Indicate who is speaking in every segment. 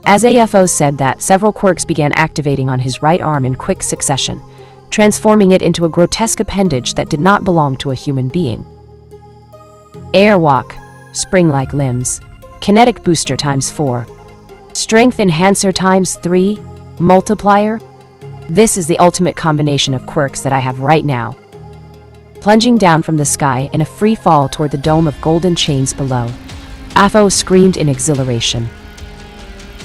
Speaker 1: As AFO said that, several quirks began activating on his right arm in quick succession, transforming it into a grotesque appendage that did not belong to a human being. Airwalk, spring-like limbs, kinetic booster ×4, strength enhancer ×3, multiplier. This is the ultimate combination of quirks that I have right now. Plunging down from the sky in a free fall toward the dome of golden chains below, AFO screamed in exhilaration.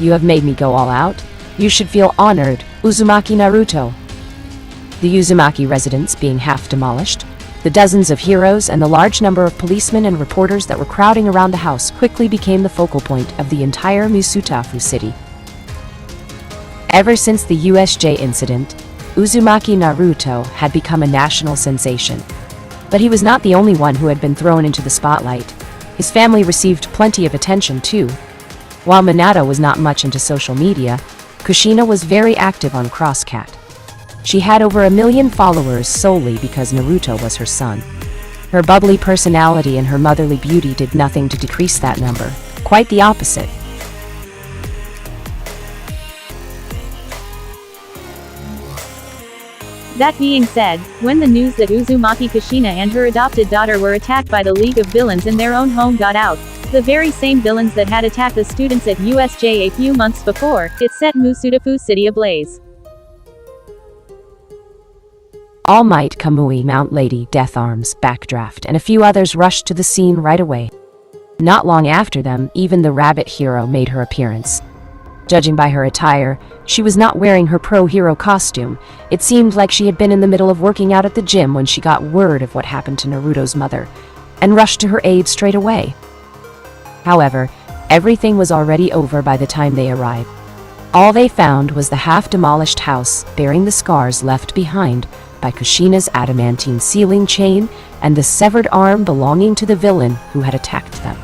Speaker 1: "You have made me go all out. You should feel honored, Uzumaki Naruto." The Uzumaki residence being half demolished, the dozens of heroes and the large number of policemen and reporters that were crowding around the house quickly became the focal point of the entire Musutafu city. Ever since the USJ incident, Uzumaki Naruto had become a national sensation. But he was not the only one who had been thrown into the spotlight. His family received plenty of attention too. While Minato was not much into social media, Kushina was very active on CrossCat. She had over 1 million followers solely because Naruto was her son. Her bubbly personality and her motherly beauty did nothing to decrease that number. Quite the opposite.
Speaker 2: That being said, when the news that Uzumaki Kushina and her adopted daughter were attacked by the League of Villains in their own home got out, the very same villains that had attacked the students at USJ a few months before, it set Musutafu City ablaze.
Speaker 1: All Might, Kamui, Mount Lady, Death Arms, Backdraft, and a few others rushed to the scene right away. Not long after them, even the rabbit hero made her appearance. Judging by her attire, she was not wearing her pro-hero costume. It seemed like she had been in the middle of working out at the gym when she got word of what happened to Naruto's mother, and rushed to her aid straight away. However, everything was already over by the time they arrived. All they found was the half-demolished house bearing the scars left behind by Kushina's adamantine sealing chain and the severed arm belonging to the villain who had attacked them.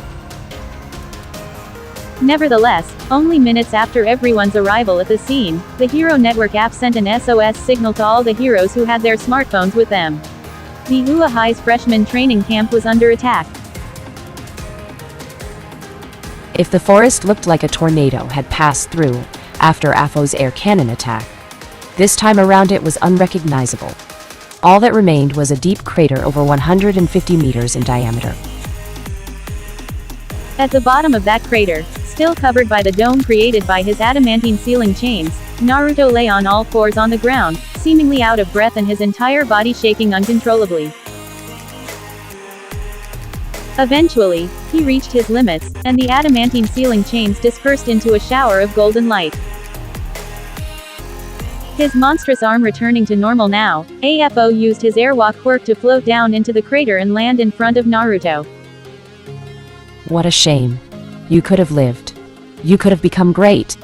Speaker 2: Nevertheless, only minutes after everyone's arrival at the scene, the Hero Network app sent an SOS signal to all the heroes who had their smartphones with them. The UA High's freshman training camp was under attack.
Speaker 1: If the forest looked like a tornado had passed through after AFO's air cannon attack, this time around it was unrecognizable. All that remained was a deep crater over 150 meters in diameter.
Speaker 2: At the bottom of that crater, still covered by the dome created by his adamantine sealing chains, Naruto lay on all fours on the ground, seemingly out of breath and his entire body shaking uncontrollably. Eventually, he reached his limits, and the adamantine sealing chains dispersed into a shower of golden light. His monstrous arm returning to normal now, AFO used his airwalk quirk to float down into the crater and land in front of Naruto.
Speaker 1: What a shame. You could have lived. You could have become great.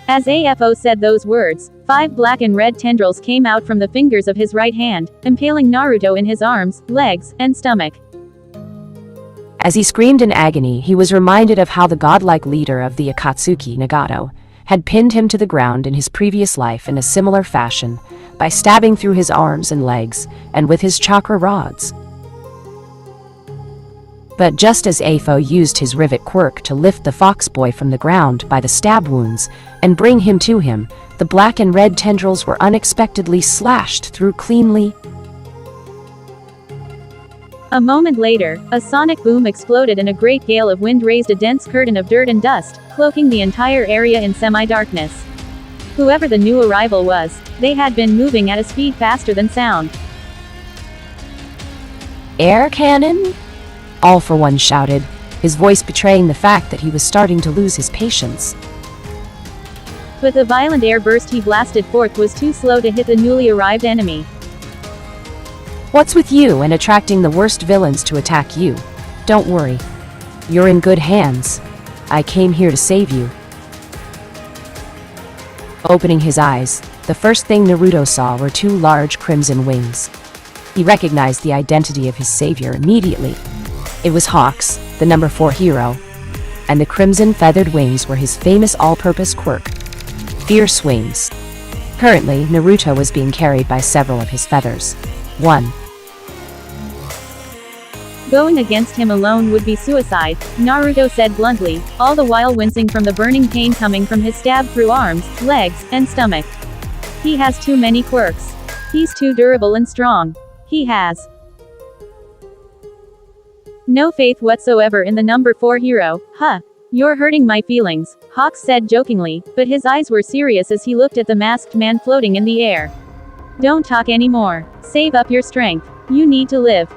Speaker 2: As AFO said those words, 5 black and red tendrils came out from the fingers of his right hand, impaling Naruto in his arms, legs, and stomach.
Speaker 1: As he screamed in agony, he was reminded of how the godlike leader of the Akatsuki, Nagato, had pinned him to the ground in his previous life in a similar fashion, by stabbing through his arms and legs, and with his chakra rods. But just as AFO used his rivet quirk to lift the fox boy from the ground by the stab wounds, and bring him to him, the black and red tendrils were unexpectedly slashed through cleanly.
Speaker 2: A moment later, a sonic boom exploded and a great gale of wind raised a dense curtain of dirt and dust, cloaking the entire area in semi-darkness. Whoever the new arrival was, they had been moving at a speed faster than sound.
Speaker 1: Air cannon? All for one shouted, his voice betraying the fact that he was starting to lose his patience.
Speaker 2: But the violent air burst he blasted forth was too slow to hit the newly arrived enemy.
Speaker 1: What's with you and attracting the worst villains to attack you? Don't worry. You're in good hands. I came here to save you. Opening his eyes, the first thing Naruto saw were 2 large crimson wings. He recognized the identity of his savior immediately. It was Hawks, the number 4 hero, and the crimson feathered wings were his famous all-purpose quirk, Fierce Wings. Currently, Naruto was being carried by several of his feathers. 1.
Speaker 2: Going against him alone would be suicide, Naruto said bluntly, all the while wincing from the burning pain coming from his stab through arms, legs, and stomach. He has too many quirks. He's too durable and strong. He has no faith whatsoever in the number 4 hero. Huh. You're hurting my feelings, Hawks said jokingly, but his eyes were serious as he looked at the masked man floating in the air. Don't talk anymore. Save up your strength. You need to live.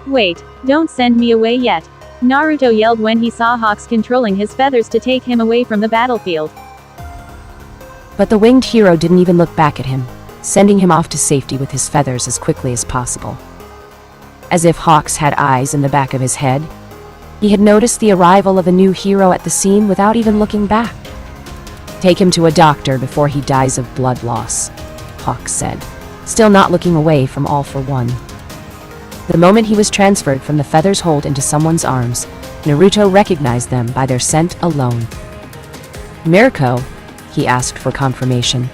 Speaker 2: Wait, don't send me away yet. Naruto yelled when he saw Hawks controlling his feathers to take him away from the battlefield.
Speaker 1: But the winged hero didn't even look back at him, sending him off to safety with his feathers as quickly as possible. As if Hawks had eyes in the back of his head, he had noticed the arrival of a new hero at the scene without even looking back. Take him to a doctor before he dies of blood loss, Hawks said, still not looking away from All for One. The moment he was transferred from the feather's hold into someone's arms, Naruto recognized them by their scent alone. Mirko? He asked for confirmation.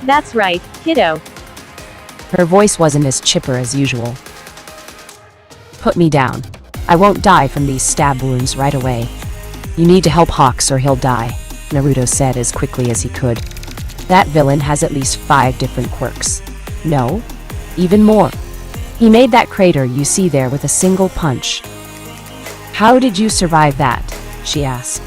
Speaker 2: That's right, kiddo.
Speaker 1: Her voice wasn't as chipper as usual. Put me down. I won't die from these stab wounds right away. You need to help Hawks or he'll die, Naruto said as quickly as he could. That villain has at least 5 different quirks. No, even more. He made that crater you see there with a single punch. How did you survive that? She asked.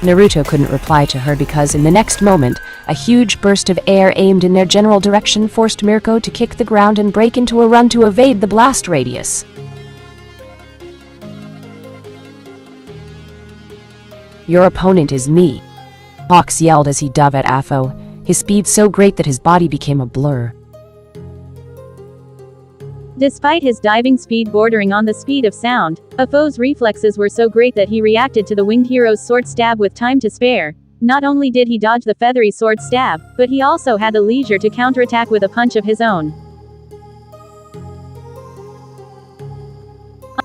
Speaker 1: Naruto couldn't reply to her because in the next moment, a huge burst of air aimed in their general direction forced Mirko to kick the ground and break into a run to evade the blast radius. Your opponent is me, Hawks yelled as he dove at Afo, his speed so great that his body became a blur.
Speaker 2: Despite his diving speed bordering on the speed of sound, Afo's reflexes were so great that he reacted to the winged hero's sword stab with time to spare. Not only did he dodge the feathery sword stab, but he also had the leisure to counterattack with a punch of his own.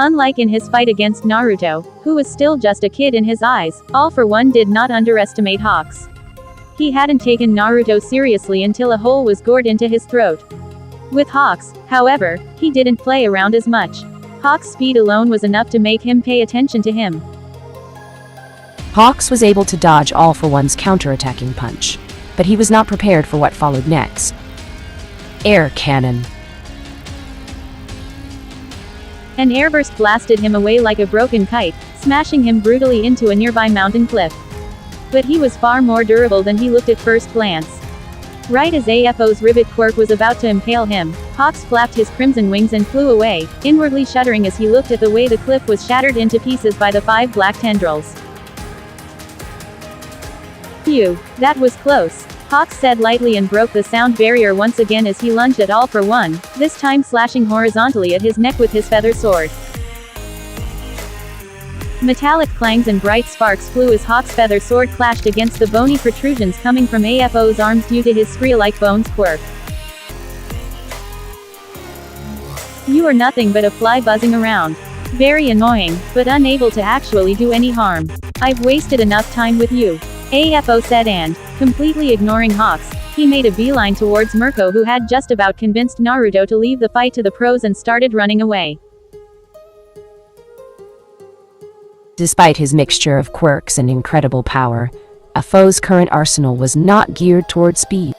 Speaker 2: Unlike in his fight against Naruto, who was still just a kid in his eyes, All for One did not underestimate Hawks. He hadn't taken Naruto seriously until a hole was gored into his throat. With Hawks, however, he didn't play around as much. Hawks' speed alone was enough to make him pay attention to him.
Speaker 1: Hawks was able to dodge All for One's counterattacking punch, but he was not prepared for what followed next. Air cannon.
Speaker 2: An airburst blasted him away like a broken kite, smashing him brutally into a nearby mountain cliff. But he was far more durable than he looked at first glance. Right as Afo's rivet quirk was about to impale him, Hawks flapped his crimson wings and flew away, inwardly shuddering as he looked at the way the cliff was shattered into pieces by the 5 black tendrils. Phew, that was close, Hawks said lightly and broke the sound barrier once again as he lunged at All for One, this time slashing horizontally at his neck with his feather sword. Metallic clangs and bright sparks flew as Hawk's feather sword clashed against the bony protrusions coming from Afo's arms due to his scree-like bones quirk. You are nothing but a fly buzzing around. Very annoying, but unable to actually do any harm. I've wasted enough time with you, Afo said and, completely ignoring Hawks, he made a beeline towards Mirko who had just about convinced Naruto to leave the fight to the pros and started running away.
Speaker 1: Despite his mixture of quirks and incredible power, Afo's current arsenal was not geared toward speed.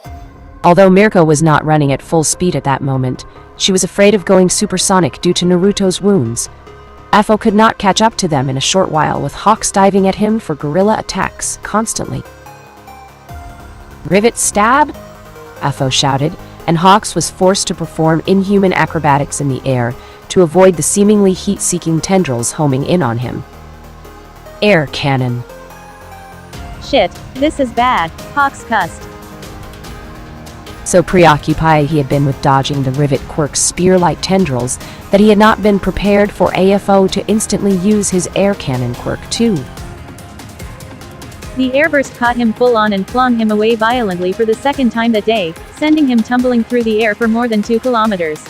Speaker 1: Although Mirko was not running at full speed at that moment, she was afraid of going supersonic due to Naruto's wounds. Afo could not catch up to them in a short while with Hawks diving at him for guerrilla attacks constantly. Rivet stab? Afo shouted, and Hawks was forced to perform inhuman acrobatics in the air to avoid the seemingly heat-seeking tendrils homing in on him. Air cannon.
Speaker 2: Shit, this is bad, Hawks cussed.
Speaker 1: So preoccupied he had been with dodging the rivet quirk's spear-like tendrils that he had not been prepared for Afo to instantly use his air cannon quirk too.
Speaker 2: The airburst caught him full on and flung him away violently for the second time that day, sending him tumbling through the air for more than 2 kilometers.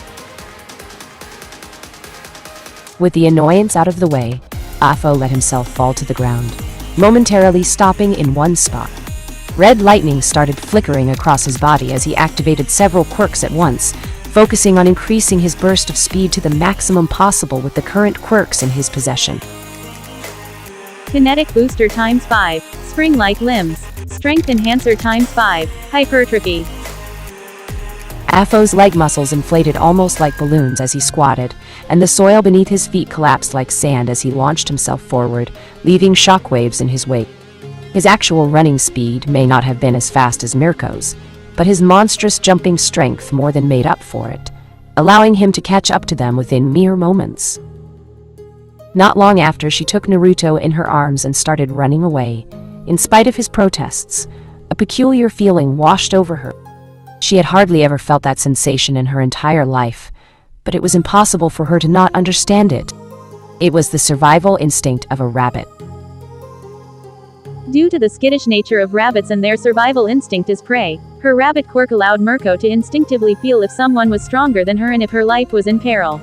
Speaker 1: With the annoyance out of the way, Afo let himself fall to the ground, momentarily stopping in one spot. Red lightning started flickering across his body as he activated several quirks at once, focusing on increasing his burst of speed to the maximum possible with the current quirks in his possession.
Speaker 2: Kinetic Booster ×5, Spring-like Limbs, Strength Enhancer ×5, Hypertrophy.
Speaker 1: Afo's leg muscles inflated almost like balloons as he squatted, and the soil beneath his feet collapsed like sand as he launched himself forward, leaving shockwaves in his wake. His actual running speed may not have been as fast as Mirko's, but his monstrous jumping strength more than made up for it, allowing him to catch up to them within mere moments. Not long after, she took Naruto in her arms and started running away. In spite of his protests, a peculiar feeling washed over her. She had hardly ever felt that sensation in her entire life, but it was impossible for her to not understand it. It was the survival instinct of a rabbit.
Speaker 2: Due to the skittish nature of rabbits and their survival instinct as prey, her rabbit quirk allowed Mirko to instinctively feel if someone was stronger than her and if her life was in peril.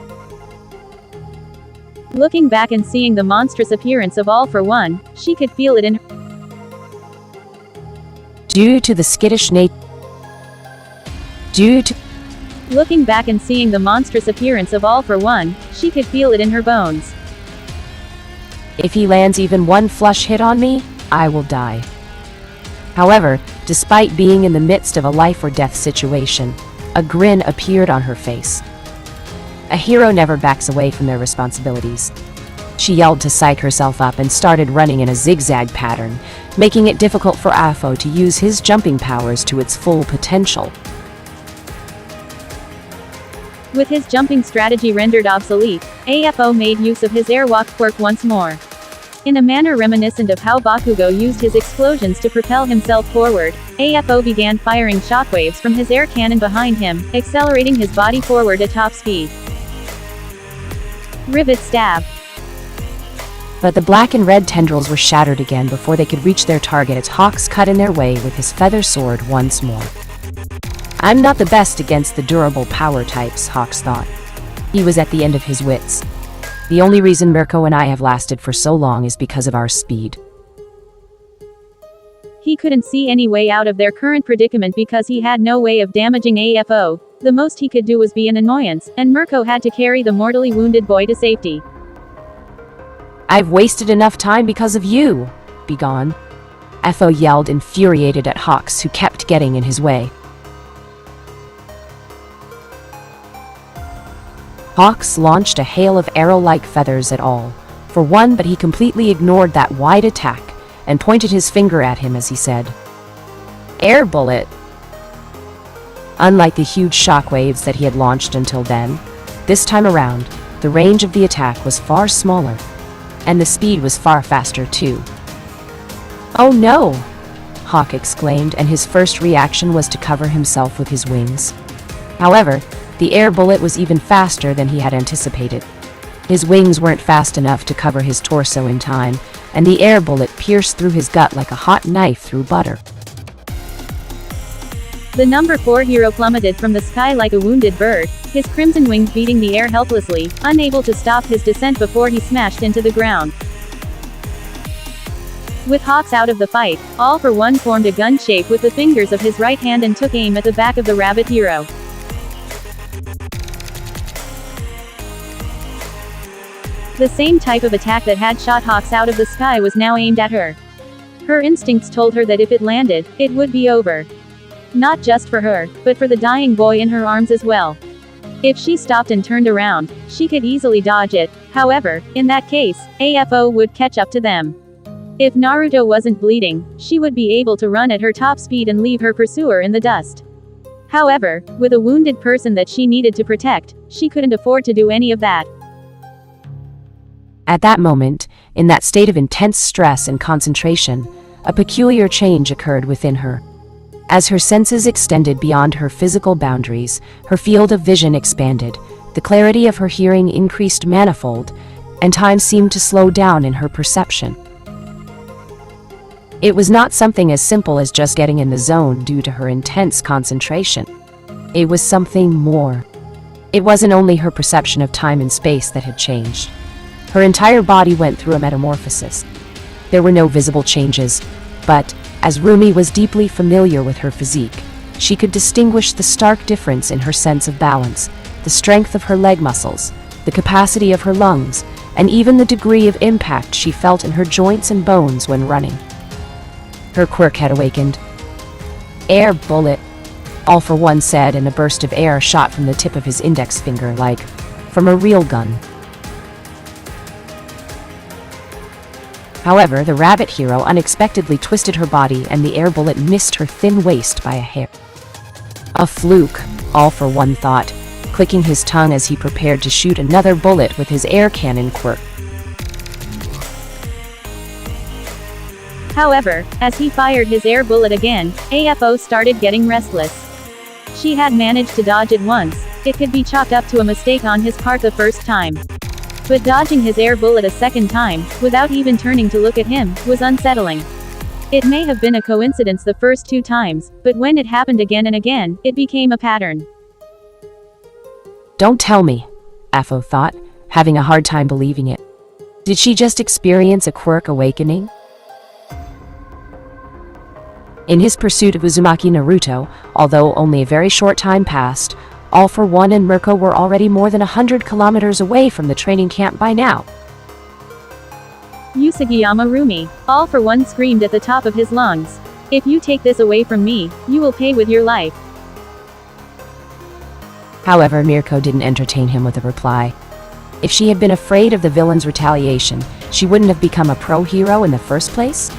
Speaker 2: Looking back and seeing the monstrous appearance of All For One, she could feel it in her. Looking back and seeing the monstrous appearance of All For One, she could feel it in her bones.
Speaker 1: If he lands even one flush hit on me, I will die. However, despite being in the midst of a life or death situation, a grin appeared on her face. A hero never backs away from their responsibilities. She yelled to psych herself up and started running in a zigzag pattern, making it difficult for Afo to use his jumping powers to its full potential.
Speaker 2: With his jumping strategy rendered obsolete, Afo made use of his airwalk quirk once more. In a manner reminiscent of how Bakugo used his explosions to propel himself forward, Afo began firing shockwaves from his air cannon behind him, accelerating his body forward at top speed. Rivet Stab.
Speaker 1: But the black and red tendrils were shattered again before they could reach their target as Hawks cut in their way with his feather sword once more. I'm not the best against the durable power types, Hawks thought. He was at the end of his wits. The only reason Mirko and I have lasted for so long is because of our speed.
Speaker 2: He couldn't see any way out of their current predicament because he had no way of damaging Afo. The most he could do was be an annoyance, and Mirko had to carry the mortally wounded boy to safety.
Speaker 1: I've wasted enough time because of you. Begone. Afo yelled, infuriated at Hawks, who kept getting in his way. Hawks launched a hail of arrow-like feathers at All For One, but he completely ignored that wide attack and pointed his finger at him as he said, "Air bullet." Unlike the huge shockwaves that he had launched until then, this time around, the range of the attack was far smaller, and the speed was far faster too. "Oh no!" Hawk exclaimed, and his first reaction was to cover himself with his wings. However, the air bullet was even faster than he had anticipated. His wings weren't fast enough to cover his torso in time, and the air bullet pierced through his gut like a hot knife through butter.
Speaker 2: The number 4 hero plummeted from the sky like a wounded bird, his crimson wings beating the air helplessly, unable to stop his descent before he smashed into the ground. With Hawks out of the fight, All For One formed a gun shape with the fingers of his right hand and took aim at the back of the rabbit hero. The same type of attack that had shot Hawks out of the sky was now aimed at her. Her instincts told her that if it landed, it would be over. Not just for her, but for the dying boy in her arms as well. If she stopped and turned around, she could easily dodge it. However, in that case, Afo would catch up to them. If Naruto wasn't bleeding, she would be able to run at her top speed and leave her pursuer in the dust. However, with a wounded person that she needed to protect, she couldn't afford to do any of that.
Speaker 1: At that moment, in that state of intense stress and concentration, a peculiar change occurred within her. As her senses extended beyond her physical boundaries, her field of vision expanded, the clarity of her hearing increased manifold, and time seemed to slow down in her perception. It was not something as simple as just getting in the zone due to her intense concentration. It was something more. It wasn't only her perception of time and space that had changed. Her entire body went through a metamorphosis. There were no visible changes, but As Rumi was deeply familiar with her physique, she could distinguish the stark difference in her sense of balance, the strength of her leg muscles, the capacity of her lungs, and even the degree of impact she felt in her joints and bones when running. Her quirk had awakened. "Air bullet," All for One said, and a burst of air shot from the tip of his index finger like from a real gun. However, the rabbit hero unexpectedly twisted her body and the air bullet missed her thin waist by a hair. A fluke, All for One thought, clicking his tongue as he prepared to shoot another bullet with his air cannon quirk.
Speaker 2: However, as he fired his air bullet again, AFO started getting restless. She had managed to dodge it once. It could be chalked up to a mistake on his part the first time. But dodging his air bullet a second time, without even turning to look at him, was unsettling. It may have been a coincidence the first 2 times, but when it happened again and again, it became a pattern.
Speaker 1: Don't tell me, Afo thought, having a hard time believing it. Did she just experience a quirk awakening? In his pursuit of Uzumaki Naruto, although only a very short time passed, All for One and Mirko were already more than 100 kilometers away from the training camp by now.
Speaker 2: Usagiyama Rumi, All for One screamed at the top of his lungs. "If you take this away from me, you will pay with your life."
Speaker 1: However, Mirko didn't entertain him with a reply. If she had been afraid of the villain's retaliation, she wouldn't have become a pro-hero in the first place.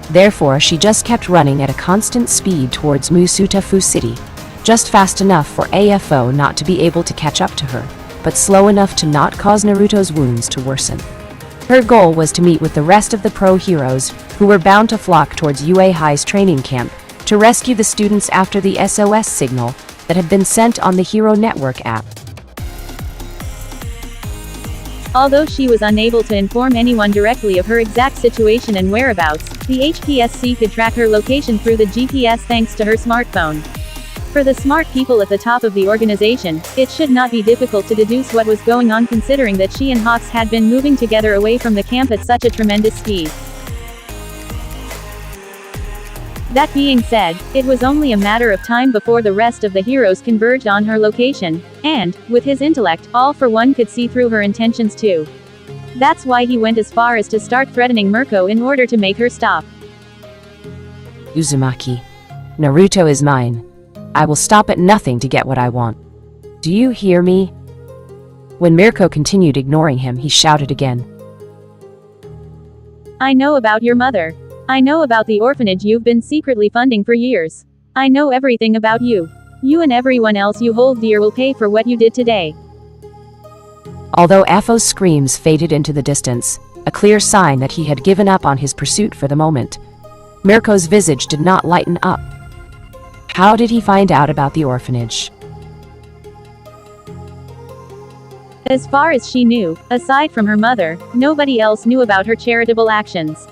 Speaker 1: Therefore, she just kept running at a constant speed towards Musutafu City, just fast enough for AFO not to be able to catch up to her, but slow enough to not cause Naruto's wounds to worsen. Her goal was to meet with the rest of the pro-heroes, who were bound to flock towards UA High's training camp, to rescue the students after the SOS signal that had been sent on the Hero Network app.
Speaker 2: Although she was unable to inform anyone directly of her exact situation and whereabouts, the HPSC could track her location through the GPS thanks to her smartphone. For the smart people at the top of the organization, it should not be difficult to deduce what was going on, considering that she and Hawks had been moving together away from the camp at such a tremendous speed. That being said, it was only a matter of time before the rest of the heroes converged on her location, and, with his intellect, All for One could see through her intentions too. That's why he went as far as to start threatening Mirko in order to make her stop.
Speaker 1: Uzumaki, Naruto is mine. I will stop at nothing to get what I want. Do you hear me? When Mirko continued ignoring him, he shouted again.
Speaker 2: "I know about your mother. I know about the orphanage you've been secretly funding for years. I know everything about you. You and everyone else you hold dear will pay for what you did today."
Speaker 1: Although Afo's screams faded into the distance, a clear sign that he had given up on his pursuit for the moment, Mirko's visage did not lighten up. How did he find out about the orphanage?
Speaker 2: As far as she knew, aside from her mother, nobody else knew about her charitable actions.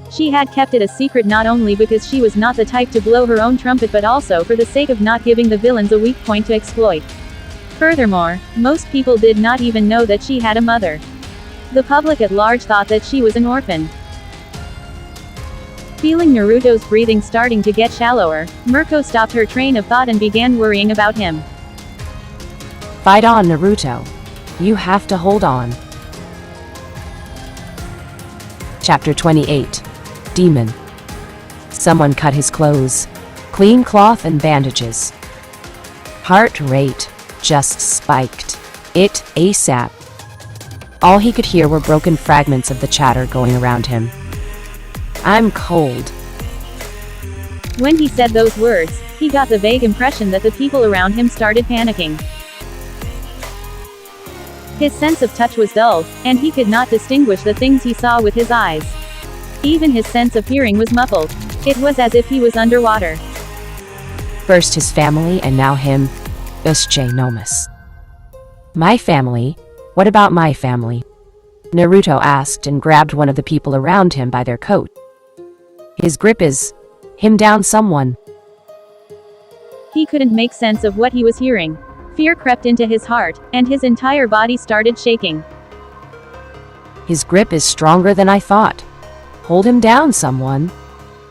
Speaker 2: She had kept it a secret not only because she was not the type to blow her own trumpet, but also for the sake of not giving the villains a weak point to exploit. Furthermore, most people did not even know that she had a mother. The public at large thought that she was an orphan. Feeling Naruto's breathing starting to get shallower, Mirko stopped her train of thought and began worrying about him.
Speaker 1: Fight on, Naruto. You have to hold on. Chapter 28. Demon. Someone cut his clothes. Clean cloth and bandages. Heart rate just spiked. It ASAP. All he could hear were broken fragments of the chatter going around him. I'm cold.
Speaker 2: When he said those words, he got the vague impression that the people around him started panicking. His sense of touch was dulled, and he could not distinguish the things he saw with his eyes. Even his sense of hearing was muffled. It was as if he was underwater.
Speaker 1: First his family and now him. Usche Nomus. My family? What about my family? Naruto asked and grabbed one of the people around him by their coat. His grip is him down someone.
Speaker 2: He couldn't make sense of what he was hearing. Fear crept into his heart, and his entire body started shaking.
Speaker 1: His grip is stronger than I thought. Hold him down, someone.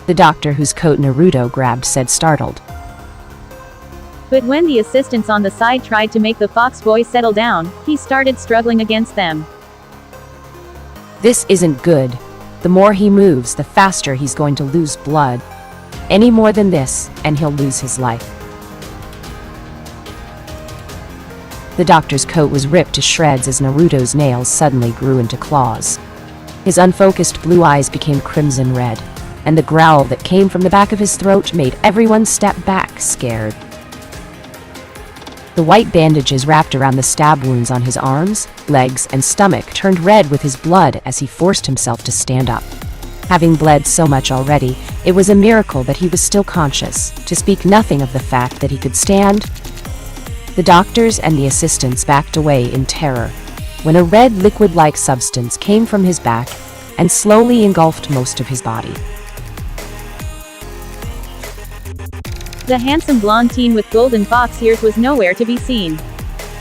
Speaker 1: The doctor whose coat Naruto grabbed said, startled.
Speaker 2: But when the assistants on the side tried to make the fox boy settle down, he started struggling against them.
Speaker 1: This isn't good. The more he moves, the faster he's going to lose blood. Any more than this, and he'll lose his life. The doctor's coat was ripped to shreds as Naruto's nails suddenly grew into claws. His unfocused blue eyes became crimson red, and the growl that came from the back of his throat made everyone step back, scared. The white bandages wrapped around the stab wounds on his arms, legs, and stomach turned red with his blood as he forced himself to stand up. Having bled so much already, it was a miracle that he was still conscious, to speak nothing of the fact that he could stand. The doctors and the assistants backed away in terror, when a red liquid-like substance came from his back and slowly engulfed most of his body.
Speaker 2: The handsome blonde teen with golden fox ears was nowhere to be seen.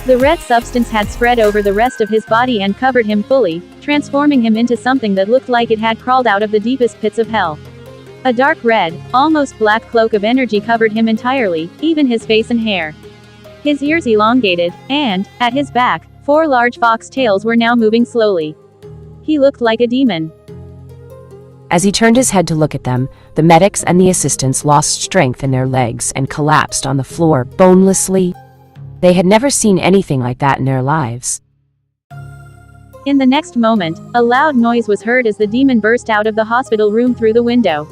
Speaker 2: The red substance had spread over the rest of his body and covered him fully, transforming him into something that looked like it had crawled out of the deepest pits of hell. A dark red, almost black cloak of energy covered him entirely, even his face and hair. His ears elongated, and, at his back, 4 large fox tails were now moving slowly. He looked like a demon.
Speaker 1: As he turned his head to look at them, the medics and the assistants lost strength in their legs and collapsed on the floor bonelessly. They had never seen anything like that in their lives.
Speaker 2: In the next moment, a loud noise was heard as the demon burst out of the hospital room through the window.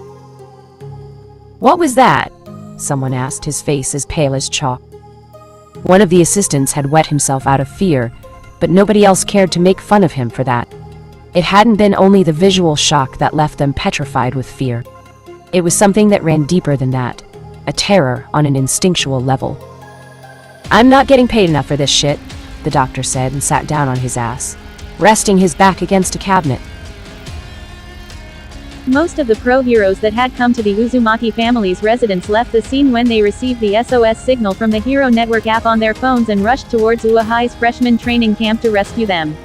Speaker 1: "What was that?" someone asked, his face as pale as chalk. One of the assistants had wet himself out of fear, but nobody else cared to make fun of him for that. It hadn't been only the visual shock that left them petrified with fear. It was something that ran deeper than that, a terror on an instinctual level. "I'm not getting paid enough for this shit," the doctor said and sat down on his ass, resting his back against a cabinet.
Speaker 2: Most of the pro-heroes that had come to the Uzumaki family's residence left the scene when they received the SOS signal from the Hero Network app on their phones and rushed towards Uehai's freshman training camp to rescue them.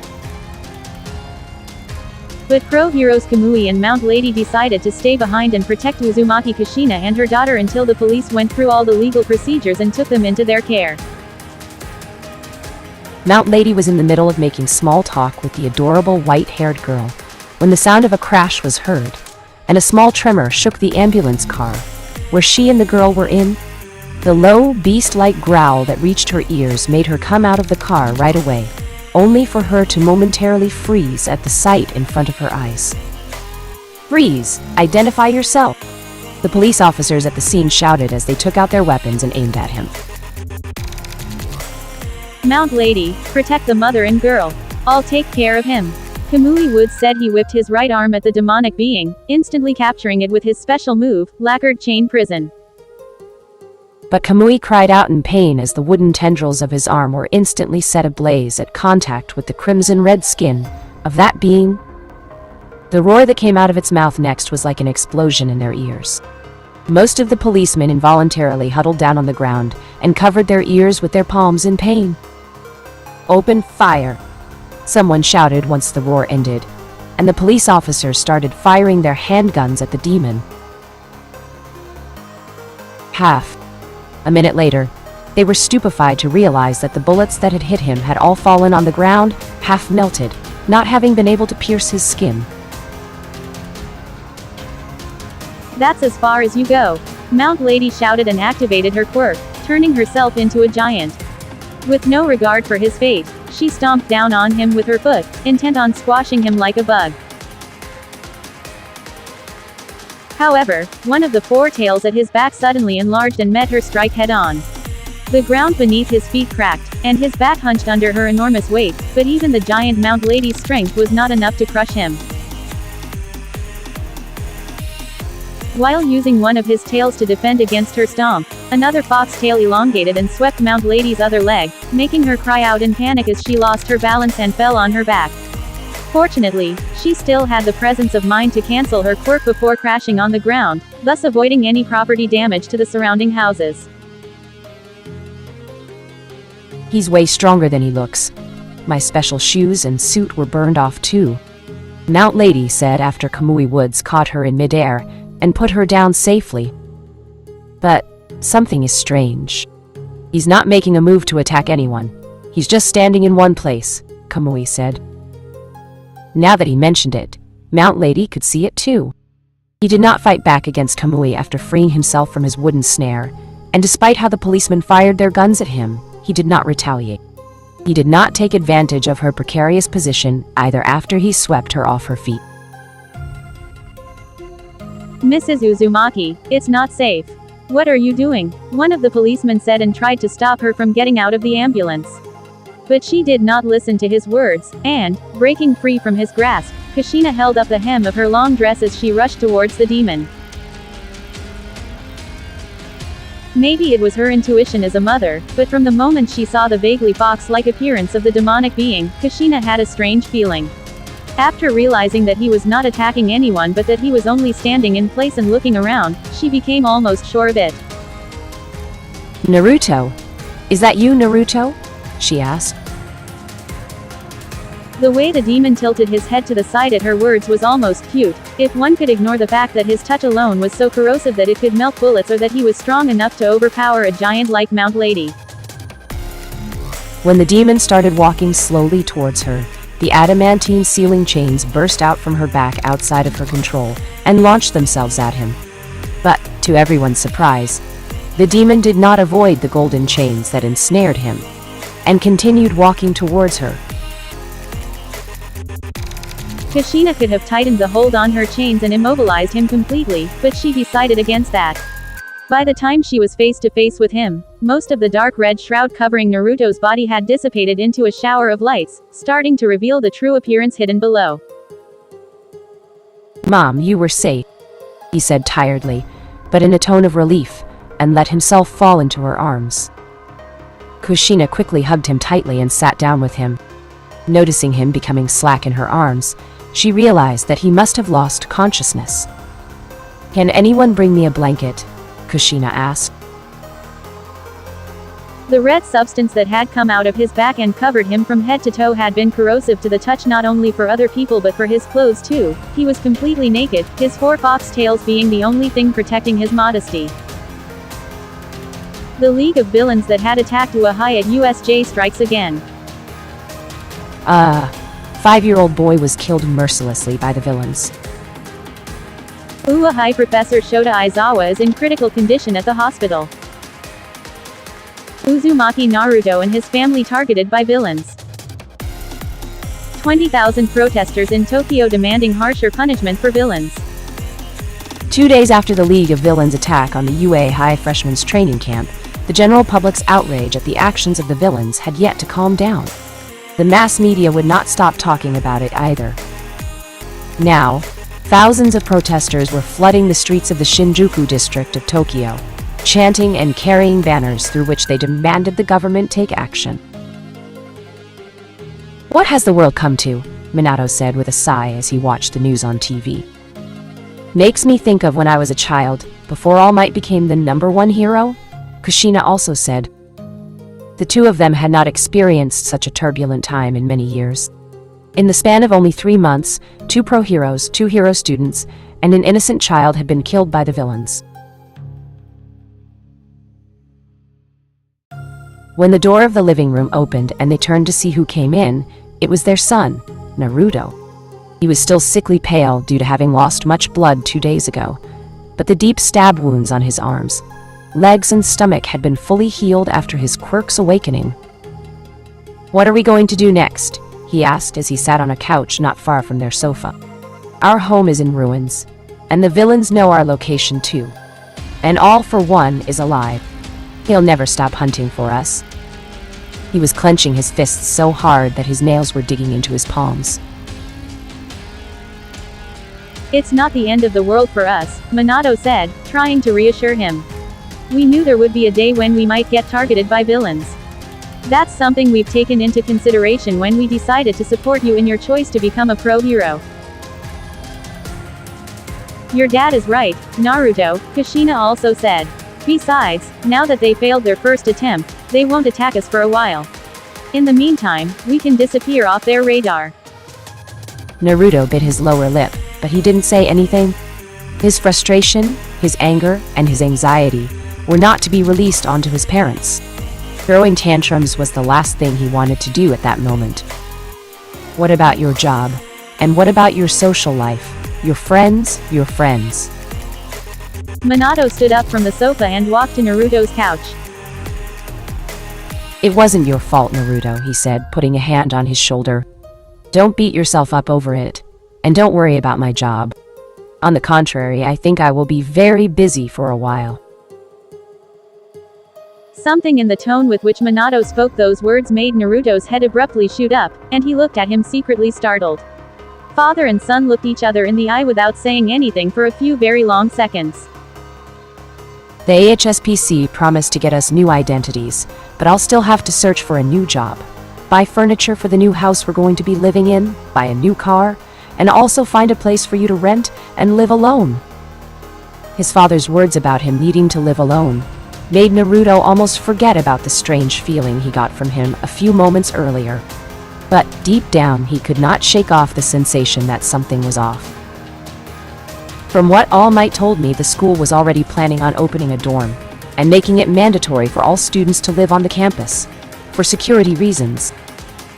Speaker 2: But pro-heroes Kamui and Mount Lady decided to stay behind and protect Uzumaki Kushina and her daughter until the police went through all the legal procedures and took them into their care.
Speaker 1: Mount Lady was in the middle of making small talk with the adorable white-haired girl when the sound of a crash was heard, and a small tremor shook the ambulance car, where she and the girl were in. The low, beast-like growl that reached her ears made her come out of the car right away, only for her to momentarily freeze at the sight in front of her eyes. "Freeze! Identify yourself!" The police officers at the scene shouted as they took out their weapons and aimed at him.
Speaker 2: "Mount Lady, protect the mother and girl. I'll take care of him." Kamui Woods said. He whipped his right arm at the demonic being, instantly capturing it with his special move, Lacquered Chain Prison.
Speaker 1: But Kamui cried out in pain as the wooden tendrils of his arm were instantly set ablaze at contact with the crimson-red skin of that being. The roar that came out of its mouth next was like an explosion in their ears. Most of the policemen involuntarily huddled down on the ground and covered their ears with their palms in pain. "Open fire!" someone shouted once the roar ended, and the police officers started firing their handguns at the demon. A minute later, they were stupefied to realize that the bullets that had hit him had all fallen on the ground, half melted, not having been able to pierce his skin.
Speaker 2: "That's as far as you go," Mount Lady shouted and activated her quirk, turning herself into a giant. With no regard for his fate, she stomped down on him with her foot, intent on squashing him like a bug. However, one of the 4 tails at his back suddenly enlarged and met her strike head-on. The ground beneath his feet cracked, and his back hunched under her enormous weight, but even the giant Mount Lady's strength was not enough to crush him. While using one of his tails to defend against her stomp, another fox tail elongated and swept Mount Lady's other leg, making her cry out in panic as she lost her balance and fell on her back. Fortunately, she still had the presence of mind to cancel her quirk before crashing on the ground, thus avoiding any property damage to the surrounding houses.
Speaker 1: "He's way stronger than he looks. My special shoes and suit were burned off too," Mount Lady said after Kamui Woods caught her in midair and put her down safely. But something is strange. He's not making a move to attack anyone. He's just standing in one place, Kamui said. Now that he mentioned it, Mount Lady could see it too. He did not fight back against Kamui after freeing himself from his wooden snare, and despite how the policemen fired their guns at him, he did not retaliate. He did not take advantage of her precarious position either after he swept her off her feet.
Speaker 2: Mrs. Uzumaki, it's not safe. What are you doing? One of the policemen said and tried to stop her from getting out of the ambulance. But she did not listen to his words, and, breaking free from his grasp, Kushina held up the hem of her long dress as she rushed towards the demon. Maybe it was her intuition as a mother, but from the moment she saw the vaguely fox-like appearance of the demonic being, Kushina had a strange feeling. After realizing that he was not attacking anyone but that he was only standing in place and looking around, she became almost sure of it.
Speaker 1: Naruto? Is that you, Naruto? She asked.
Speaker 2: The way the demon tilted his head to the side at her words was almost cute, if one could ignore the fact that his touch alone was so corrosive that it could melt bullets or that he was strong enough to overpower a giant like Mount Lady.
Speaker 1: When the demon started walking slowly towards her, the adamantine ceiling chains burst out from her back outside of her control and launched themselves at him. But, to everyone's surprise, the demon did not avoid the golden chains that ensnared him, and continued walking towards her.
Speaker 2: Kushina could have tightened the hold on her chains and immobilized him completely, but she decided against that. By the time she was face to face with him, most of the dark red shroud covering Naruto's body had dissipated into a shower of lights, starting to reveal the true appearance hidden below.
Speaker 1: "Mom, you were safe," he said tiredly, but in a tone of relief, and let himself fall into her arms. Kushina quickly hugged him tightly and sat down with him. Noticing him becoming slack in her arms, she realized that he must have lost consciousness. "Can anyone bring me a blanket?" Kushina asked.
Speaker 2: The red substance that had come out of his back and covered him from head to toe had been corrosive to the touch not only for other people but for his clothes too. He was completely naked, his 4 fox tails being the only thing protecting his modesty. The League of Villains that had attacked Uahai at USJ strikes again.
Speaker 1: 5-year-old boy was killed mercilessly by the villains.
Speaker 2: Uahai Professor Shota Aizawa is in critical condition at the hospital. Uzumaki Naruto and his family targeted by villains. 20,000 protesters in Tokyo demanding harsher punishment for villains.
Speaker 1: 2 days after the League of Villains attack on the UA High Freshmen's training camp, the general public's outrage at the actions of the villains had yet to calm down. The mass media would not stop talking about it either. Now, thousands of protesters were flooding the streets of the Shinjuku district of Tokyo, chanting and carrying banners through which they demanded the government take action. "What has the world come to?" Minato said with a sigh as he watched the news on TV. "Makes me think of when I was a child, before All Might became the #1 hero," Kushina also said. The two of them had not experienced such a turbulent time in many years. In the span of only 3 months, 2 pro-heroes, 2 hero students, and an innocent child had been killed by the villains. When the door of the living room opened and they turned to see who came in, it was their son, Naruto. He was still sickly pale due to having lost much blood 2 days ago, but the deep stab wounds on his arms, legs and stomach had been fully healed after his quirk's awakening. "What are we going to do next?" he asked as he sat on a couch not far from their sofa. "Our home is in ruins, and the villains know our location too. And All for One is alive. He'll never stop hunting for us." He was clenching his fists so hard that his nails were digging into his palms.
Speaker 2: "It's not the end of the world for us," Minato said, trying to reassure him. "We knew there would be a day when we might get targeted by villains. That's something we've taken into consideration when we decided to support you in your choice to become a pro-hero." "Your dad is right, Naruto," Kushina also said. "Besides, now that they failed their first attempt, they won't attack us for a while. In the meantime, we can disappear off their radar." Naruto bit his lower lip, but he didn't say anything.
Speaker 1: His frustration, his anger, and his anxiety were not to be released onto his parents. Throwing tantrums was the last thing he wanted to do at that moment. What about your job? And what about your social life? Your friends?
Speaker 2: Minato stood up from the sofa and walked to Naruto's couch.
Speaker 1: It wasn't your fault, Naruto, he said, putting a hand on his shoulder. Don't beat yourself up over it. And don't worry about my job. On the contrary, I think I will be very busy for a while.
Speaker 2: Something in the tone with which Minato spoke those words made Naruto's head abruptly shoot up, and he looked at him secretly startled. Father and son looked each other in the eye without saying anything for a few very long seconds.
Speaker 1: The AHSPC promised to get us new identities, but I'll still have to search for a new job. Buy furniture for the new house we're going to be living in, buy a new car, and also find a place for you to rent and live alone. His father's words about him needing to live alone made Naruto almost forget about the strange feeling he got from him a few moments earlier. But deep down, he could not shake off the sensation that something was off. From what All Might told me, the school was already planning on opening a dorm and making it mandatory for all students to live on the campus, for security reasons.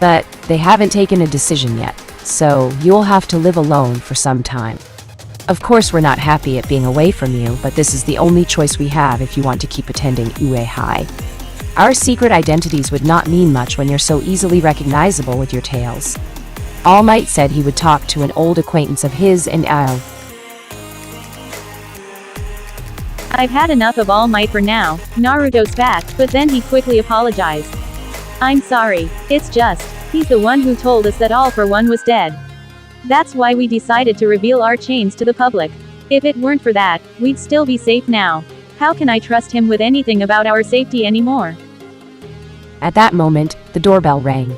Speaker 1: But they haven't taken a decision yet, so you'll have to live alone for some time. Of course, we're not happy at being away from you, but this is the only choice we have if you want to keep attending Ue High. Our secret identities would not mean much when you're so easily recognizable with your tails. All Might said he would talk to an old acquaintance of his and
Speaker 2: I've had enough of All Might for now, Naruto spat, but then he quickly apologized. I'm sorry, it's just, he's the one who told us that All for One was dead. That's why we decided to reveal our chains to the public. If it weren't for that, we'd still be safe now. How can I trust him with anything about our safety anymore?
Speaker 1: At that moment, the doorbell rang.